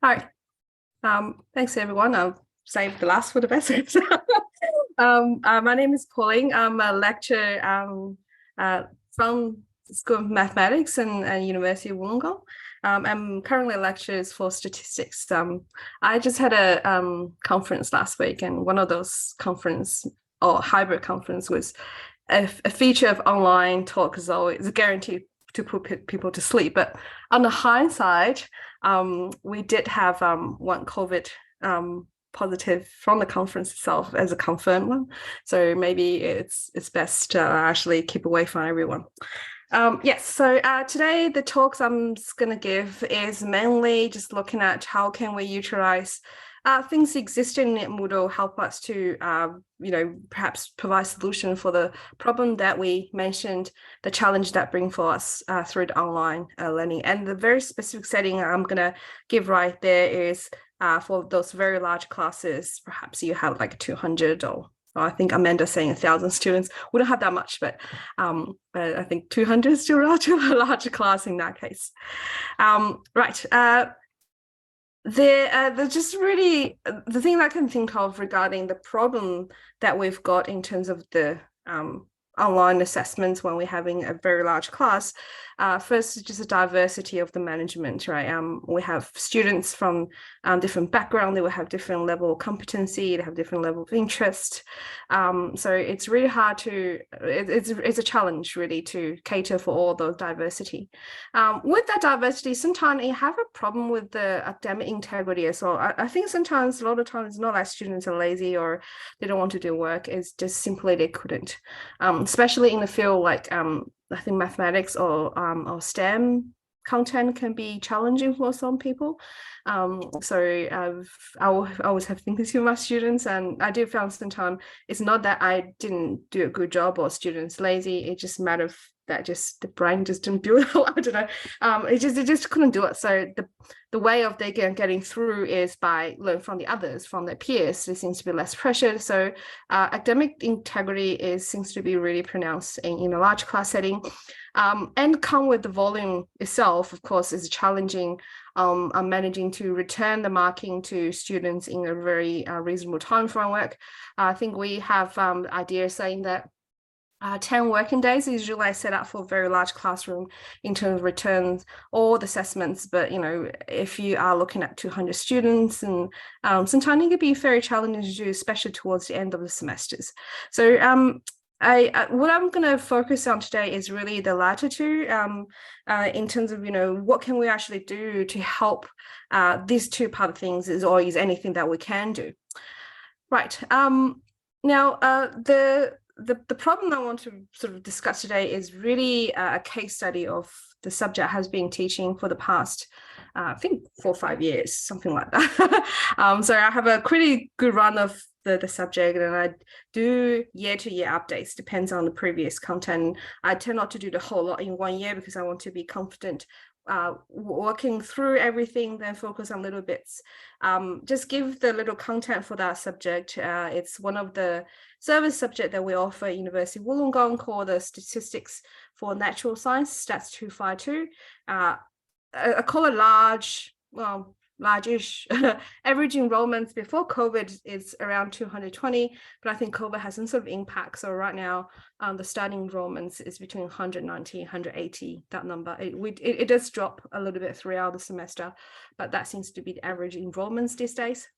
Hi. Thanks everyone. I'll save the last for the best. My name is Pauline. I'm a lecturer from the School of Mathematics and University of Wollongong. I'm currently a lecturer for statistics. I just had a conference last week, and one of those conference or hybrid conference was a feature of online talk is always a guarantee to put people to sleep. But on the hindsight, we did have one COVID positive from the conference itself as a confirmed one. So maybe it's best to actually keep away from everyone. Yes, so today the talks I'm just going to give is mainly just looking at how can we utilize things existing in Moodle help us to, perhaps provide solution for the problem that we mentioned, the challenge that bring for us through the online learning. And the very specific setting I'm going to give right there is for those very large classes. Perhaps you have like 200 or I think Amanda's saying 1,000 students. We don't have that much, but I think 200 is still relatively a larger class in that case. Right. They're just really the thing I can think of regarding the problem that we've got in terms of the online assessments when we're having a very large class. First, just the diversity of the management, right? We have students from different background, they will have different level of competency, they have different level of interest. So it's really hard to, it's a challenge really to cater for all those diversity. With that diversity, sometimes you have a problem with the academic integrity as well. I think sometimes, a lot of times, it's not like students are lazy or they don't want to do work, it's just simply they couldn't. Especially in the field like I think mathematics or STEM content can be challenging for some people. So I always have things with my students, and I do found sometimes it's not that I didn't do a good job or students lazy. It just matter of that just the brain just didn't build it. I don't know. It just couldn't do it. So the way of they getting through is by learn from the others, from their peers. There seems to be less pressure. So academic integrity seems to be really pronounced in a large class setting. And come with the volume itself, of course, is challenging. Managing to return the marking to students in a very reasonable time framework. I think we have ideas saying that 10 working days is usually set up for a very large classroom in terms of returns or the assessments. But, if you are looking at 200 students, and sometimes it can be very challenging to do, especially towards the end of the semesters. So what I'm going to focus on today is really the latter two in terms of, what can we actually do to help these two part of things is anything that we can do. Right. Now, the problem I want to sort of discuss today is really a case study of the subject has been teaching for the past, I think 4 or 5 years, something like that. So I have a pretty good run of the subject, and I do year-to-year updates, depends on the previous content. I tend not to do the whole lot in 1 year because I want to be confident working through everything, then focus on little bits. Just give the little content for that subject. It's one of the service subject that we offer at University of Wollongong called the Statistics for Natural Science, Stats 252. I call it large-ish. Average enrollments before COVID is around 220, but I think COVID has some sort of impact. So right now, the starting enrollments is between 190, 180, that number. It does drop a little bit throughout the semester, but that seems to be the average enrollments these days.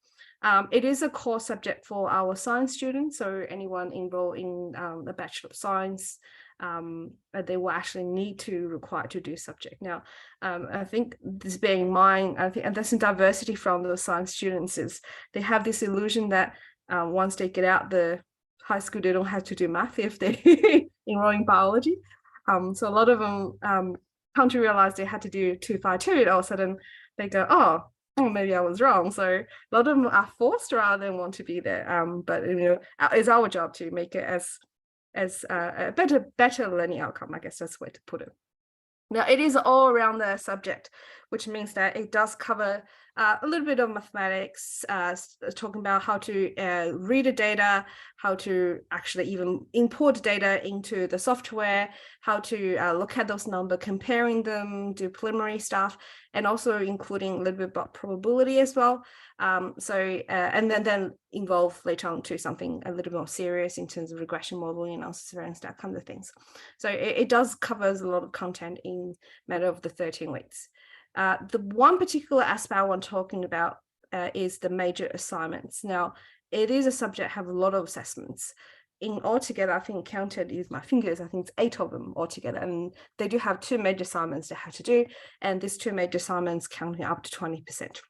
It is a core subject for our science students, so anyone enrolled in the Bachelor of Science, they will actually require to do subject. Now, I think this being in mind, I think, and there's some diversity from those science students is they have this illusion that once they get out the high school, they don't have to do math if they enroll in biology. So a lot of them come to realize they had to do 252, and all of a sudden they go, oh, maybe I was wrong. So a lot of them are forced rather than want to be there. But it's our job to make it as a better learning outcome, I guess that's the way to put it. Now, it is all around the subject, which means that it does cover a little bit of mathematics, talking about how to read the data, how to actually even import data into the software, how to look at those numbers, comparing them, do preliminary stuff, and also including a little bit about probability as well. And then involve later on to something a little more serious in terms of regression modeling, analysis variance, that kind of things. So it does covers a lot of content in matter of the 13 weeks. The one particular aspect I want talking about is the major assignments. Now, it is a subject have a lot of assessments. In altogether, I think counted use my fingers, I think it's 8 of them altogether. And they do have 2 major assignments they have to do. And these 2 major assignments counting up to 20%.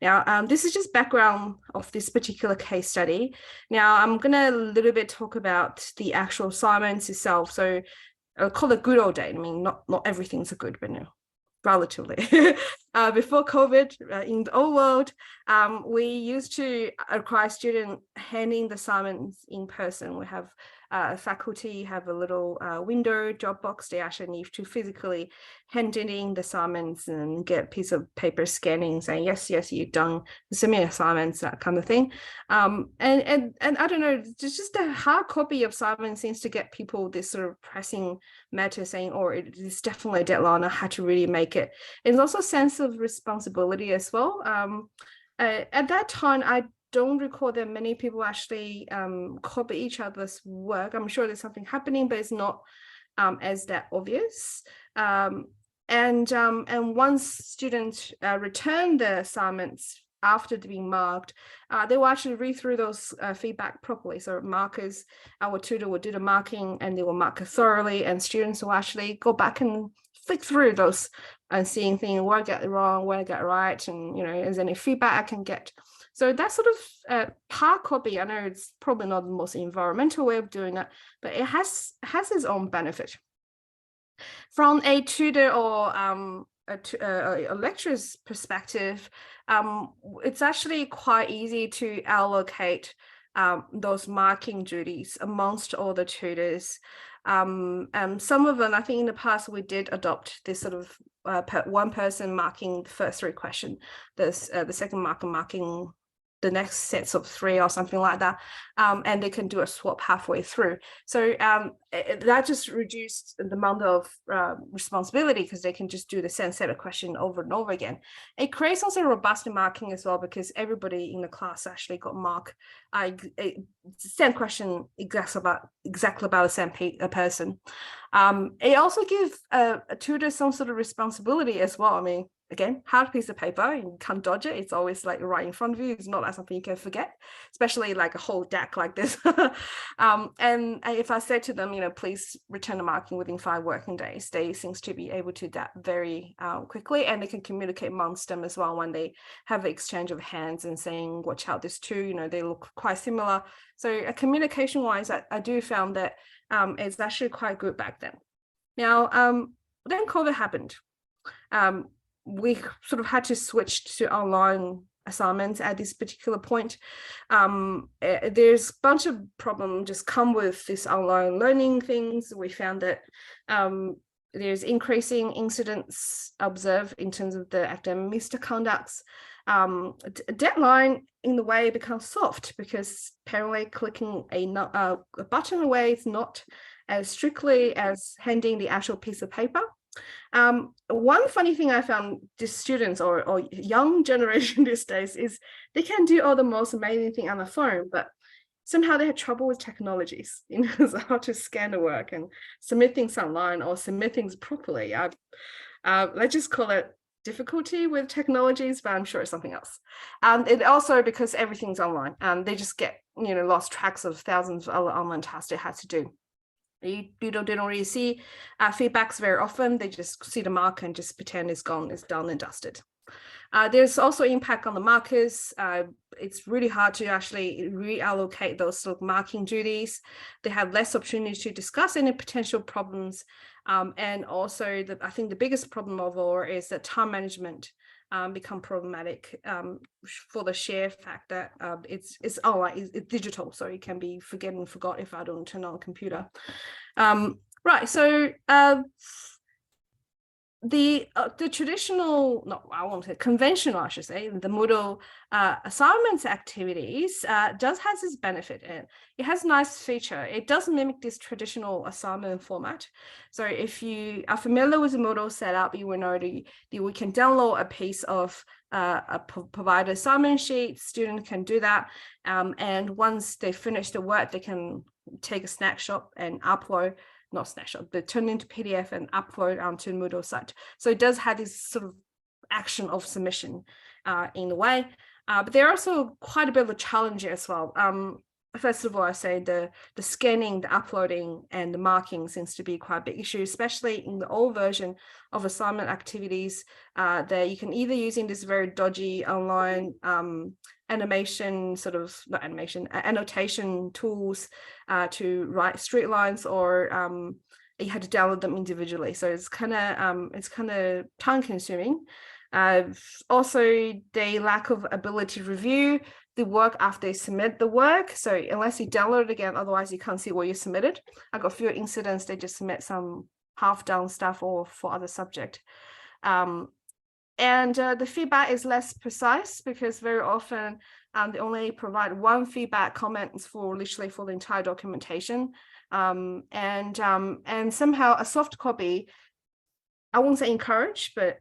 Now, this is just background of this particular case study. Now, I'm going to a little bit talk about the actual assignments itself. So I'll call it good old day. I mean, not everything's a good, but no, relatively. Before COVID, in the old world, we used to require students handing the assignments in person. We have faculty have a little window drop box. They actually need to physically hand in the assignments and get a piece of paper scanning saying, yes, you've done the similar assignments, that kind of thing. And I don't know, just a hard copy of assignment seems to get people this sort of pressing matter saying, oh, it's definitely a deadline, I had to really make it. And there's also a sense of responsibility as well. At that time, I don't recall that many people actually copy each other's work. I'm sure there's something happening, but it's not as that obvious. And once students return the assignments after being marked, they will actually read through those feedback properly. So markers, our tutor will do the marking and they will mark it thoroughly, and students will actually go back and flick through those and seeing things, where I get it wrong, where I get it right, and is any feedback I can get. So that sort of hard copy, I know it's probably not the most environmental way of doing it, but it has its own benefit. From a tutor or a lecturer's perspective, it's actually quite easy to allocate those marking duties amongst all the tutors. Some of them, I think in the past, we did adopt this sort of one person marking the first 3 questions, the second marker marking the next sets of 3 or something like that, and they can do a swap halfway through. So that just reduced the amount of responsibility because they can just do the same set of question over and over again. It creates also robust marking as well because everybody in the class actually got marked same question exactly about the same person. It also gives a tutor some sort of responsibility as well. I mean, again, hard piece of paper, you can't dodge it. It's always like right in front of you. It's not like something you can forget, especially like a whole deck like this. And if I said to them, please return the marking within 5 working days, they seem to be able to do that very quickly, and they can communicate amongst them as well when they have an exchange of hands and saying, watch out, this too, they look quite similar. So communication wise, I do found that it's actually quite good back then. Now, then COVID happened. We sort of had to switch to online assignments at this particular point. There's a bunch of problems just come with this online learning things. We found that there's increasing incidents observed in terms of the academic misconducts. Deadline in the way becomes soft because apparently clicking a button away is not as strictly as handing the actual piece of paper. One funny thing I found the students or young generation these days is they can do all the most amazing thing on the phone, but somehow they had trouble with technologies, so how to scan the work and submit things online or submit things properly. Let's just call it difficulty with technologies, but I'm sure it's something else. It also because everything's online, they just get lost tracks of thousands of other online tasks they had to do. They don't really see feedbacks very often. They just see the mark and just pretend it's gone, it's done and dusted. There's also impact on the markers. It's really hard to actually reallocate those sort of marking duties. They have less opportunity to discuss any potential problems. And also, I think the biggest problem of all is that time management become problematic for the sheer fact that it's digital, so it can be forgot if I don't turn on a computer. Right, so the traditional, no, I won't say conventional, I should say, the Moodle assignments activities does has its benefit, and it has a nice feature. It does mimic this traditional assignment format. So if you are familiar with the Moodle setup, you will know that we can download a piece of a provided assignment sheet. Students can do that, and once they finish the work, they can take a snapshot and upload. Not snapshot, but turn into PDF and upload onto Moodle site. So it does have this sort of action of submission in a way. But there are also quite a bit of a challenge as well. First of all, I say the scanning, the uploading, and the marking seems to be quite a big issue, especially in the old version of assignment activities. That you can either using this very dodgy online animation, sort of not animation, annotation tools to write straight lines, or you had to download them individually. So it's kind of time consuming. Also, the lack of ability to review the work after they submit the work. So unless you download it again, otherwise you can't see what you submitted. I got a few incidents, they just submit some half done stuff or for other subject. And the feedback is less precise because very often they only provide one feedback comment for literally for the entire documentation. And somehow a soft copy, I won't say encourage, but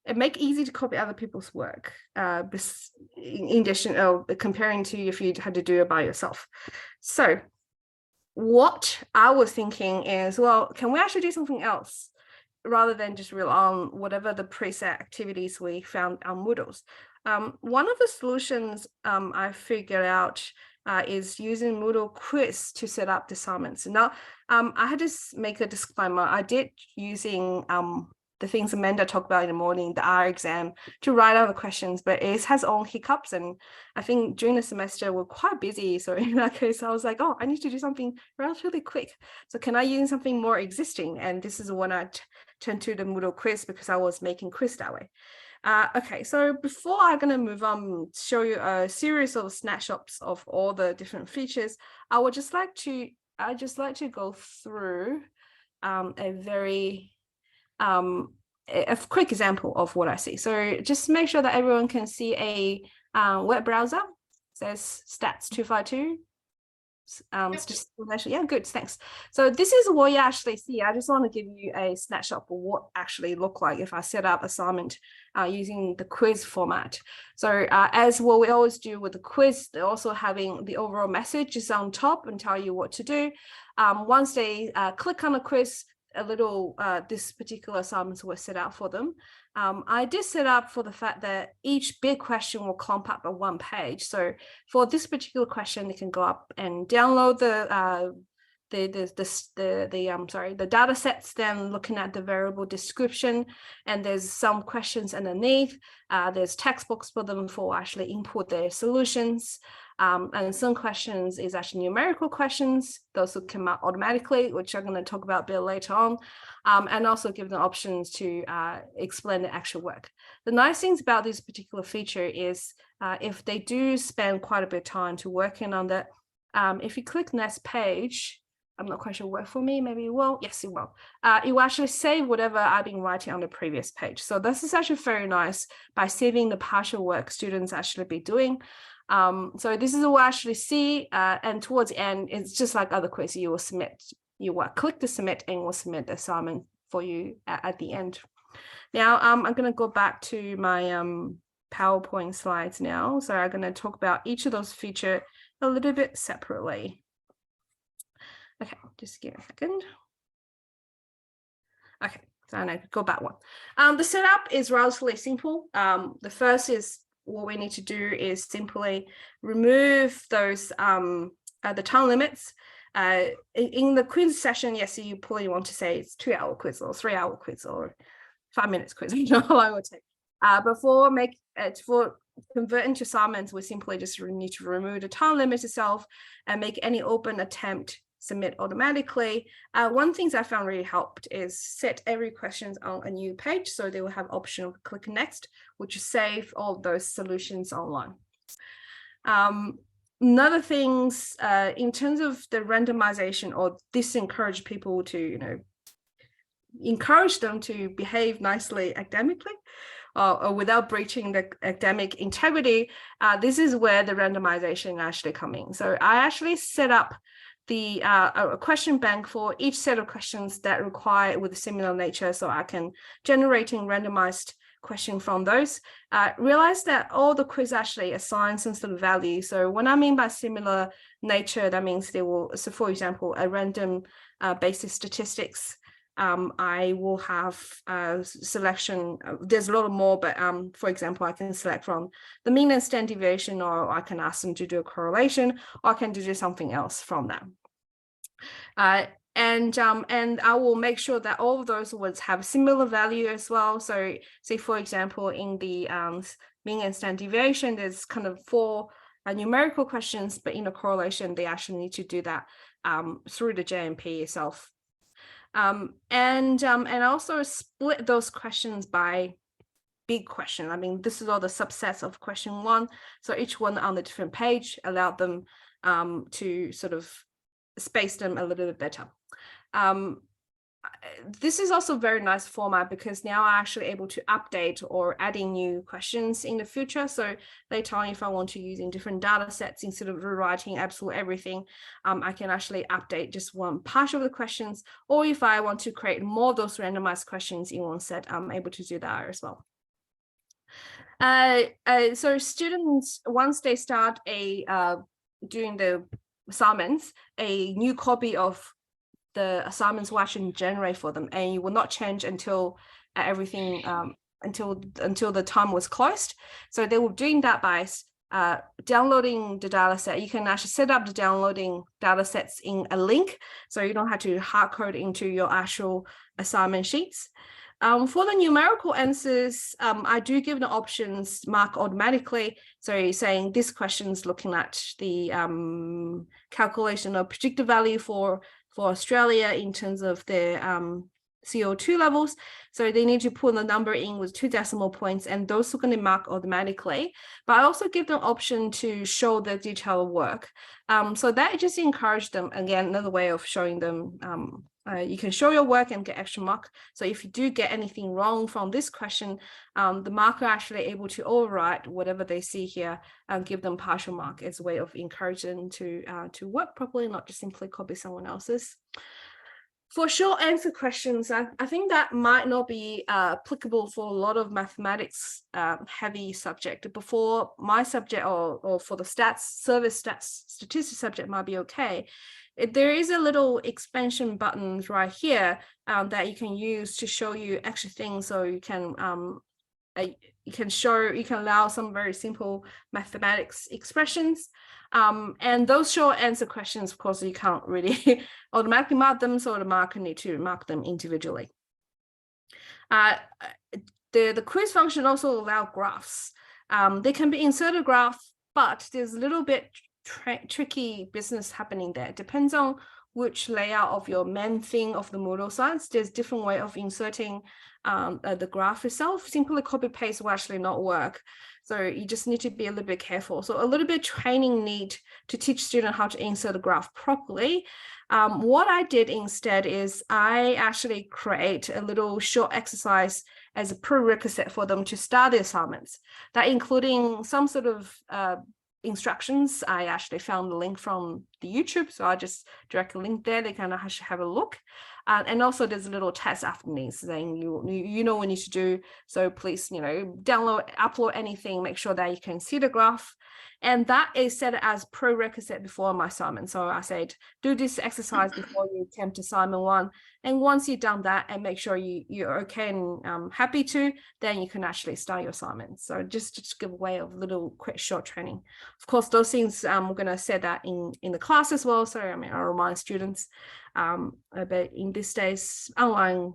it make easy to copy other people's work, in addition comparing to if you had to do it by yourself. So what I was thinking is, well, can we actually do something else rather than just rely on whatever the preset activities we found on Moodles? One of the solutions I figured out is using Moodle quiz to set up the assignments. Now, I had to make a disclaimer. I did using the things Amanda talked about in the morning, the R exam, to write out the questions, but it has own hiccups. And I think during the semester, we're quite busy. So in that case, I was like, oh, I need to do something relatively quick. So can I use something more existing? And this is when I turned to the Moodle quiz because I was making quiz that way. Okay, so before I'm going to move on, show you a series of snapshots of all the different features, I would just like to go through a quick example of what I see. So just make sure that everyone can see a web browser. It says stats 252. Just yeah, good, thanks. So this is what you actually see. I just want to give you a snapshot of what actually look like if I set up assignment using the quiz format. So as what we always do with the quiz, they're also having the overall message is on top and tell you what to do. Once they click on the quiz, a little this particular assignments were set out for them. I did set up for the fact that each big question will clump up on one page. So for this particular question, you can go up and download the data sets, then looking at the variable description, and there's some questions underneath. There's text box for them for actually input their solutions. And some questions is actually numerical questions. Those will come out automatically, which I'm going to talk about a bit later on, and also give them options to explain the actual work. The nice things about this particular feature is if they do spend quite a bit of time to working on that, if you click next page, I'm not quite sure what for me, maybe it will. Yes, it will. It will actually save whatever I've been writing on the previous page. So this is actually very nice by saving the partial work students actually be doing. So this is what I actually see, and towards the end, it's just like other quizzes. You will submit, you will click the submit and will submit the assignment for you at the end. Now, I'm going to go back to my PowerPoint slides now. So I'm going to talk about each of those features a little bit separately. Okay, just give me a second. Okay, so I know, go back one. The setup is relatively simple. The first is what we need to do is simply remove those the time limits. In the quiz session, yes, you probably want to say it's 2-hour quiz or 3-hour quiz or 5 minutes quiz. You know how long it would take. But for converting to assignments, we simply just need to remove the time limit itself and make any open attempt submit automatically. One thing I found really helped is set every question on a new page, so they will have option of click next, which save all those solutions online. Another things in terms of the randomization, or disencourage people to encourage them to behave nicely academically, or without breaching the academic integrity, this is where the randomization actually comes in. So I actually set up the a question bank for each set of questions that require with a similar nature, so I can generating randomized question from those. Realize that all the quiz actually assign some sort of value. So when I mean by similar nature, that means they will, so for example, a random basis statistics, I will have a selection. There's a lot more, but for example, I can select from the mean and standard deviation, or I can ask them to do a correlation, or I can do something else from that. And I will make sure that all of those words have similar value as well. So say, for example, in the mean and standard deviation, there's kind of 4 numerical questions, but in a correlation, they actually need to do that through the JMP itself. And also split those questions by big question. I mean, this is all the subsets of question 1. So each one on a different page allowed them to sort of space them a little bit better. This is also a very nice format because now I'm actually able to update or adding new questions in the future. So later on, if I want to use in different data sets instead of rewriting absolutely everything, I can actually update just one part of the questions. Or if I want to create more of those randomized questions in one set, I'm able to do that as well. So students, once they start doing the assignments, a new copy of the assignments will actually generate for them, and you will not change until everything until the time was closed. So they were doing that by downloading the data set. You can actually set up the downloading data sets in a link, so you don't have to hard code into your actual assignment sheets. For the numerical answers, I do give the options mark automatically. So you're saying this question is looking at the calculation of predicted value for Australia in terms of their CO2 levels. So they need to put the number in with 2 decimal points, and those are going to mark automatically. But I also give them option to show the detailed work. So that just encourage them, again, another way of showing them you can show your work and get extra mark. So if you do get anything wrong from this question, the marker actually able to override whatever they see here and give them partial mark as a way of encouraging them to work properly, not just simply copy someone else's. For short answer questions, I think that might not be applicable for a lot of mathematics heavy subject. Before my subject or for the statistics subject might be okay. There is a little expansion button right here that you can use to show you extra things. So you can allow some very simple mathematics expressions. And those short answer questions, of course, you can't really automatically mark them, so the marker need to mark them individually. The quiz function also allow graphs. They can be inserted graph, but there's a little bit tricky business happening there. It depends on which layout of your main thing of the Moodle science. There's different way of inserting the graph itself. Simply copy paste will actually not work. So you just need to be a little bit careful. So a little bit training need to teach students how to insert the graph properly. What I did instead is I actually create a little short exercise as a prerequisite for them to start the assignments. That including some sort of instructions. I actually found the link from the YouTube, so I just direct a link there. They kind of have a look, and also there's a little test afterwards saying you know what you need to do. So please, download, upload anything, make sure that you can see the graph, and that is set as prerequisite before my assignment. So I said do this exercise before you attempt assignment 1, and once you've done that and make sure you're okay and happy to, then you can actually start your assignment. So just give away a little quick short training. Of course, those things I'm going to say that in the class as well. So I remind students, but in these days, online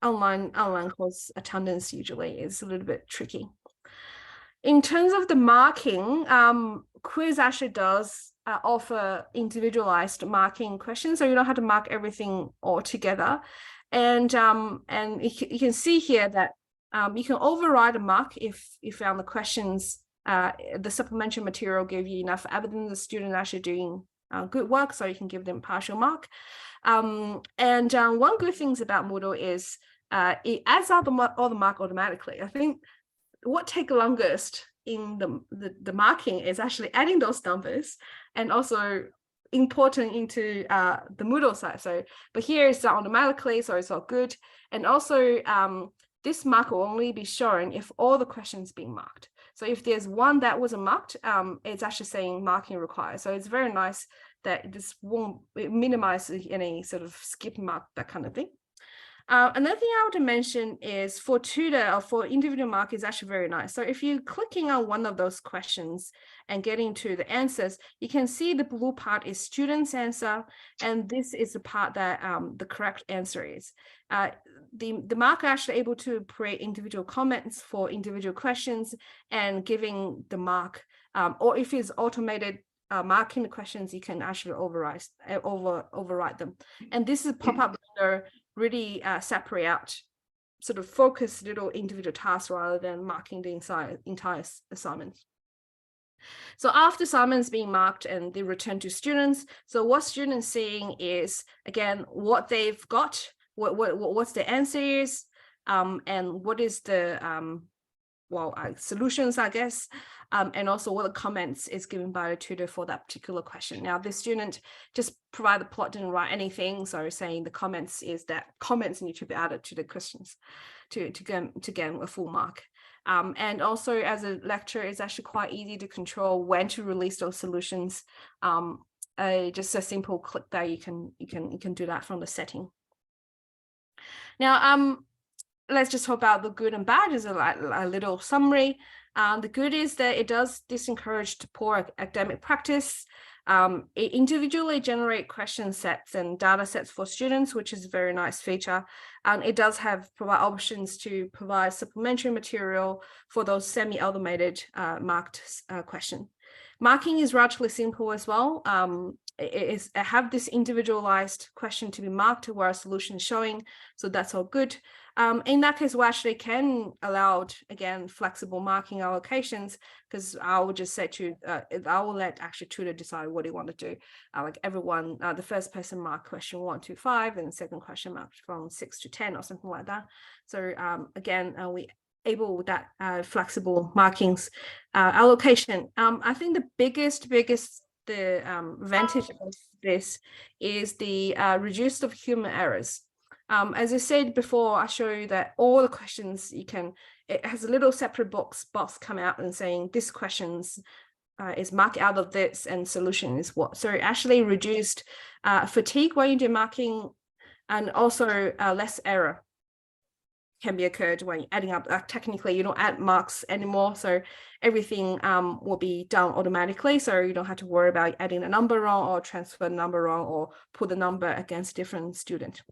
course attendance usually is a little bit tricky. In terms of the marking, quiz actually does offer individualized marking questions, so you don't have to mark everything all together. And you can see here that you can override a mark if on the questions the supplementary material gave you enough evidence the student actually doing good work, so you can give them partial mark. One good thing about Moodle is it adds out all the mark automatically. I think what takes longest in the marking is actually adding those numbers and also importing into the Moodle side. But here it's done automatically, so it's all good. And also this mark will only be shown if all the questions being marked. So if there's one that wasn't marked, it's actually saying marking required. So it's very nice that this won't minimize any sort of skip mark, that kind of thing. Another thing I want to mention is for tutor or for individual mark is actually very nice. So if you're clicking on one of those questions and getting to the answers, you can see the blue part is student's answer, and this is the part that the correct answer is. The marker actually able to create individual comments for individual questions and giving the mark, or if it's automated marking the questions, you can actually override them. And this is pop-up window really separate out, sort of focus little individual tasks rather than marking the entire assignment. So after assignments being marked and they return to students, so what students seeing is, again, what they've got, what's the answer is, and what is the solutions, I guess, and also what the comments is given by the tutor for that particular question. Now, the student just provide the plot, didn't write anything, so saying the comments is that comments need to be added to the questions to get a full mark. And also, as a lecturer, it's actually quite easy to control when to release those solutions. Just a simple click there, you can do that from the setting. Now, let's just talk about the good and bad as a little summary. The good is that it does discourage poor academic practice. It individually generate question sets and data sets for students, which is a very nice feature. And it does provide options to provide supplementary material for those semi-automated marked question. Marking is relatively simple as well. It have this individualized question to be marked where a solution is showing, so that's all good. In that case, we actually can allow, again, flexible marking allocations, because I will just say I will let actually tutor decide what they want to do. Like everyone, the first person mark question 1 to 5, and the second question marked from 6 to 10 or something like that. So again, we able with that flexible markings allocation. I think the biggest advantage of this is the reduce of human errors. As I said before, I show you that all the questions it has a little separate box come out and saying this questions is marked out of this and solution is what. So it actually reduced fatigue when you do marking, and also less error can be occurred when you're adding up. Technically, you don't add marks anymore, so everything will be done automatically, so you don't have to worry about adding a number wrong or transfer the number wrong or put the number against different student.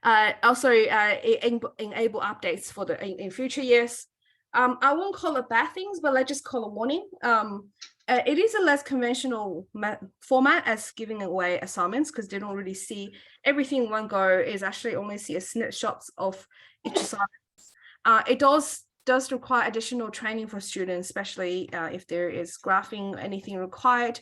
Also, it enable updates for in future years. I won't call it bad things, but let's just call it warning. It is a less conventional format as giving away assignments, because they don't really see everything in one go, is actually only see a snapshots of each assignment. It does require additional training for students, especially if there is graphing, anything required.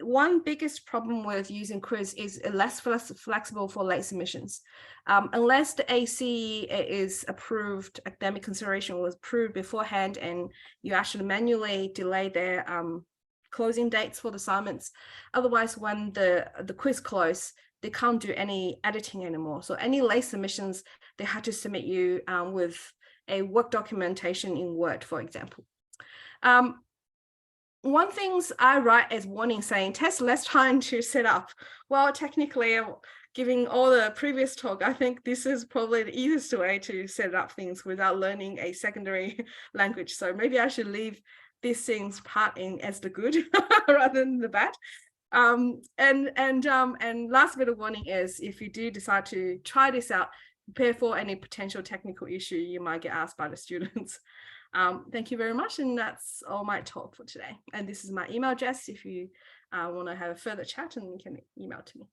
One biggest problem with using quiz is less flexible for late submissions. Unless the AC is approved, academic consideration was approved beforehand, and you actually manually delay their closing dates for the assignments. Otherwise, when the quiz close, they can't do any editing anymore. So any late submissions, they have to submit you with a work documentation in Word, for example. One things I write as warning saying, test less time to set up. Well, technically, giving all the previous talk, I think this is probably the easiest way to set up things without learning a secondary language. So maybe I should leave these things part in as the good rather than the bad. And last bit of warning is, if you do decide to try this out, prepare for any potential technical issue you might get asked by the students. Thank you very much, and that's all my talk for today. And this is my email address if you want to have a further chat, and you can email to me.